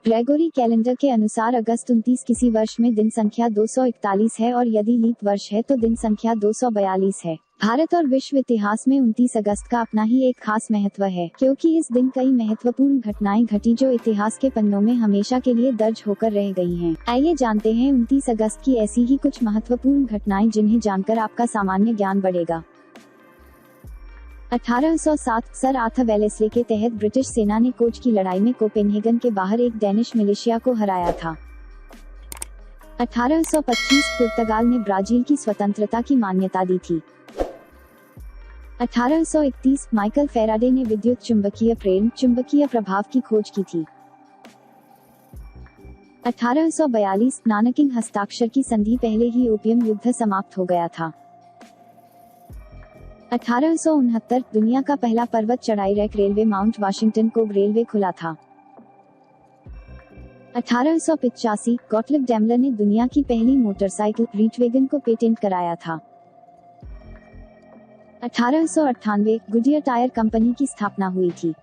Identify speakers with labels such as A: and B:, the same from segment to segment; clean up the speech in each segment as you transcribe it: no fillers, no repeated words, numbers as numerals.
A: Gregory calendar के अनुसार अगस्त 29 किसी वर्ष में दिन संख्या 241 है और यदि लीप वर्ष है तो दिन संख्या 242 है। भारत और विश्व इतिहास में 29 अगस्त का अपना ही एक खास महत्व है, क्योंकि इस दिन कई महत्वपूर्ण घटनाएं घटी जो इतिहास के पन्नों में हमेशा के लिए दर्ज होकर रह गई हैं। आइए जानते हैं 29 अगस्त की ऐसी ही कुछ महत्वपूर्ण घटनाएं जिन्हें जानकर आपका सामान्य ज्ञान बढ़ेगा। 1807 सर आर्थर वेलेस्ली के तहत ब्रिटिश सेना ने कोच की लड़ाई में कोपेनहेगन के बाहर एक डेनिश मिलिशिया को हराया था। 1825 पुर्तगाल ने ब्राजील की स्वतंत्रता की मान्यता दी थी। 1831 माइकल फैराडे ने विद्युत चुंबकीय प्रेरण चुंबकीय प्रभाव की खोज की थी। 1842 नानकिंग हस्ताक्षर की संधि पहले ही ओपियम युद्ध समाप्त हो गया था। 1869 दुनिया का पहला पर्वत चढ़ाई रैक रेलवे माउंट वाशिंगटन को रेलवे खुला था। 1885 गॉटलिब डैमलर ने दुनिया की पहली मोटरसाइकिल रीचवेगन को पेटेंट कराया था। 1898 गुडियर टायर कंपनी की स्थापना हुई थी।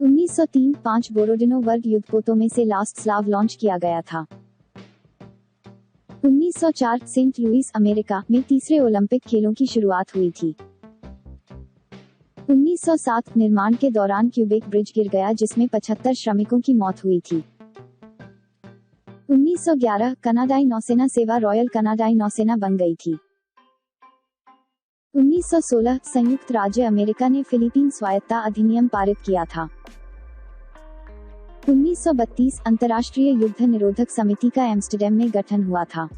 A: 1903 5 बोरोडिनो वर्ग युद्धपोतों में से लास्ट स्लाव लॉन्च किया गया था। 1904 सेंट लुइस अमेरिका में तीसरे ओलंपिक खेलों की शुरुआत हुई थी। 1907 निर्माण के दौरान क्यूबेक ब्रिज गिर गया जिसमें 75 श्रमिकों की मौत हुई थी। 1911 कनाडाई नौसेना सेवा रॉयल कनाडाई नौसेना बन गई थी। 1916 संयुक्त राज्य अमेरिका ने फिलीपीन स्वायत्तता अधिनियम पारित किया था। 1932 अंतर्राष्ट्रीय युद्ध निरोधक समिति का एम्स्टर्डम में गठन हुआ था।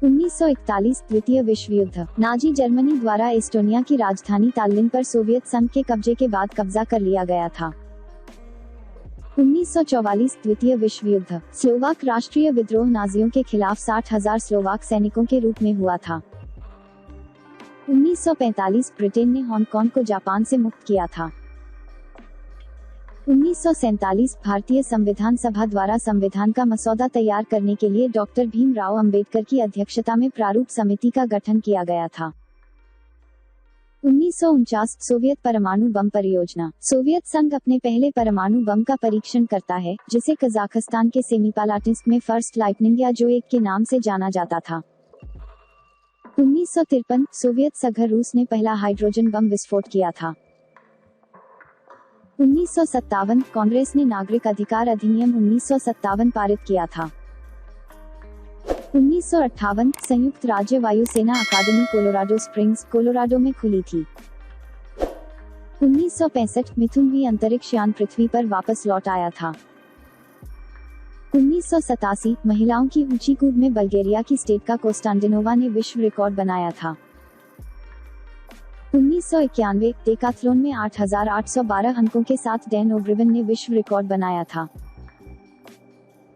A: 1941 द्वितीय विश्व युद्ध नाजी जर्मनी द्वारा एस्टोनिया की राजधानी ताल्लिन पर सोवियत संघ के कब्जे के बाद कब्जा कर लिया गया था। 1944 द्वितीय विश्व युद्ध स्लोवाक राष्ट्रीय विद्रोह नाजियों के खिलाफ 60,000 स्लोवाक सैनिकों के रूप में हुआ था। 1945 ब्रिटेन ने हांगकांग को जापान से मुक्त किया था। 1947 भारतीय संविधान सभा द्वारा संविधान का मसौदा तैयार करने के लिए डॉक्टर भीमराव अंबेडकर की अध्यक्षता में प्रारूप समिति का गठन किया गया था। 1949 सोवियत परमाणु बम परियोजना सोवियत संघ अपने पहले परमाणु बम का परीक्षण करता है, जिसे कजाकिस्तान के सेमीपालाटिस्क में फर्स्ट लाइटनिंग या जो 1 के नाम से जाना जाता था। 1953 सोवियत संघ रूस ने पहला हाइड्रोजन बम विस्फोट किया था। 1957 कांग्रेस ने नागरिक अधिकार अधिनियम 1957 पारित किया था। 1958 संयुक्त राज्य वायुसेना अकादमी कोलोराडो स्प्रिंग्स कोलोराडो में खुली थी। 1965 मिथुन वी अंतरिक्ष यान पृथ्वी पर वापस लौट आया था। 1987 महिलाओं की ऊंची कूद में बल्गेरिया की स्टेटका कोस्टांडिनोवा ने विश्व रिकॉर्ड बनाया था। 1991 डेकाथलॉन में 8,812 अंकों के साथ डैन ओब्रिवन ने विश्व रिकॉर्ड बनाया था।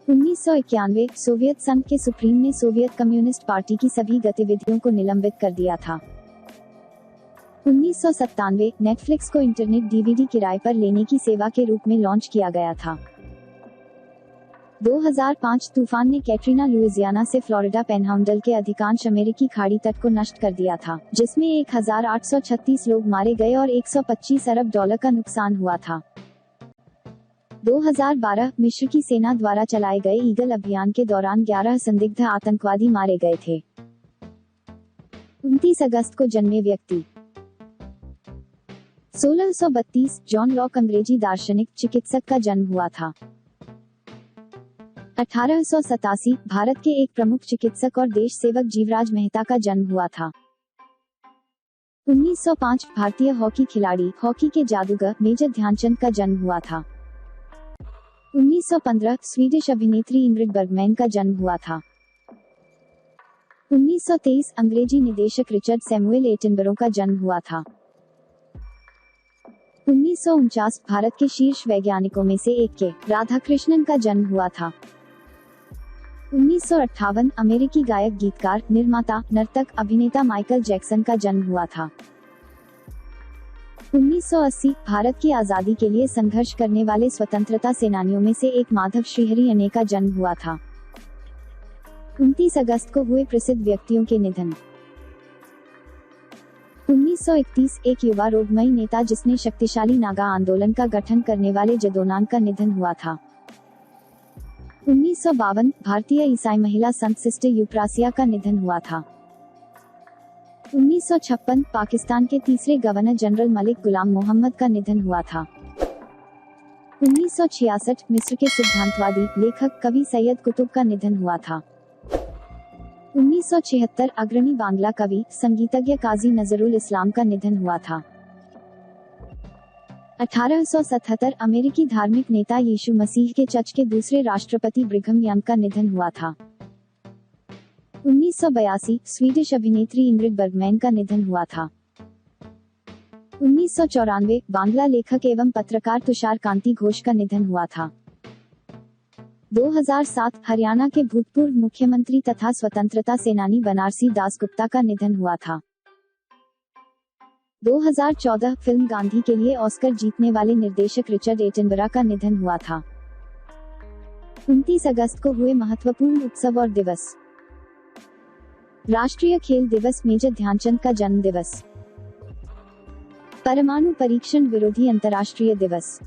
A: 1991 सोवियत संघ के सुप्रीम ने सोवियत कम्युनिस्ट पार्टी की सभी गतिविधियों को निलंबित कर दिया था। 1997 नेटफ्लिक्स को इंटरनेट डीवीडी किराए पर लेने की सेवा के रूप में लॉन्च किया गया था। 2005 तूफान ने कैटरीना लुइजियाना से फ्लोरिडा पैनहाउंडल के अधिकांश अमेरिकी खाड़ी तट को नष्ट कर दिया था, जिसमें 1,836 लोग मारे गए और $125 अरब का नुकसान हुआ था। 2012 मिस्र की सेना द्वारा चलाए गए ईगल अभियान के दौरान 11 संदिग्ध आतंकवादी मारे गए थे। 29 अगस्त को जन्मे व्यक्ति 1632 जॉन लॉक अंग्रेजी दार्शनिक चिकित्सक का जन्म हुआ था। 1887 भारत के एक प्रमुख चिकित्सक और देश सेवक जीवराज मेहता का जन्म हुआ था। 1905 भारतीय हॉकी खिलाड़ी हॉकी के जादूगर मेजर ध्यानचंद का जन्म हुआ था। 1915 स्वीडिश अभिनेत्री इंग्रिड बर्गमैन का जन्म हुआ था। 1923 अंग्रेजी निदेशक रिचर्ड सैमुएल एटनबरो का जन्म हुआ था। 1949 भारत के शीर्ष वैज्ञानिकों में से एक के राधाकृष्णन का जन्म हुआ था। 1958 अमेरिकी गायक गीतकार निर्माता नर्तक अभिनेता माइकल जैक्सन का जन्म हुआ था। 1980 भारत की आजादी के लिए संघर्ष करने वाले स्वतंत्रता सेनानियों में से एक माधव श्रीहरि अने का जन्म हुआ था। 29 अगस्त को हुए प्रसिद्ध व्यक्तियों के निधन 1931 एक युवा रोगमयी नेता जिसने शक्तिशाली नागा आंदोलन का गठन करने वाले जदोनांग का निधन हुआ था। 1952 भारतीय ईसाई महिला संत सिस्टर यूप्रासिया का निधन हुआ था। 1956 पाकिस्तान के तीसरे गवर्नर जनरल मलिक गुलाम मोहम्मद का निधन हुआ था। 1966 मिस्र के सिद्धांतवादी लेखक कवि सैयद कुतुब का निधन हुआ था। 1976 अग्रणी बांग्ला कवि संगीतज्ञ काजी नजरुल इस्लाम का निधन हुआ था। 1877 अमेरिकी धार्मिक नेता यीशु मसीह के चर्च के दूसरे राष्ट्रपति ब्रिघम यंग का निधन हुआ था। 1982 स्वीडिश अभिनेत्री इंग्रिड बर्गमैन का निधन हुआ था। 1994 बांग्ला लेखक एवं पत्रकार तुषार कांति घोष का निधन हुआ था। 2007 हरियाणा के भूतपूर्व मुख्यमंत्री तथा स्वतंत्रता सेनानी बनारसी दास गुप्ता का निधन हुआ था। 2014 फिल्म गांधी के लिए ऑस्कर जीतने वाले निर्देशक रिचर्ड एटनबरा का निधन हुआ था। 29 अगस्त को हुए महत्वपूर्ण उत्सव और दिवस। राष्ट्रीय खेल दिवस मेजर ध्यानचंद का जन्म दिवस। परमाणु परीक्षण विरोधी अंतर्राष्ट्रीय दिवस।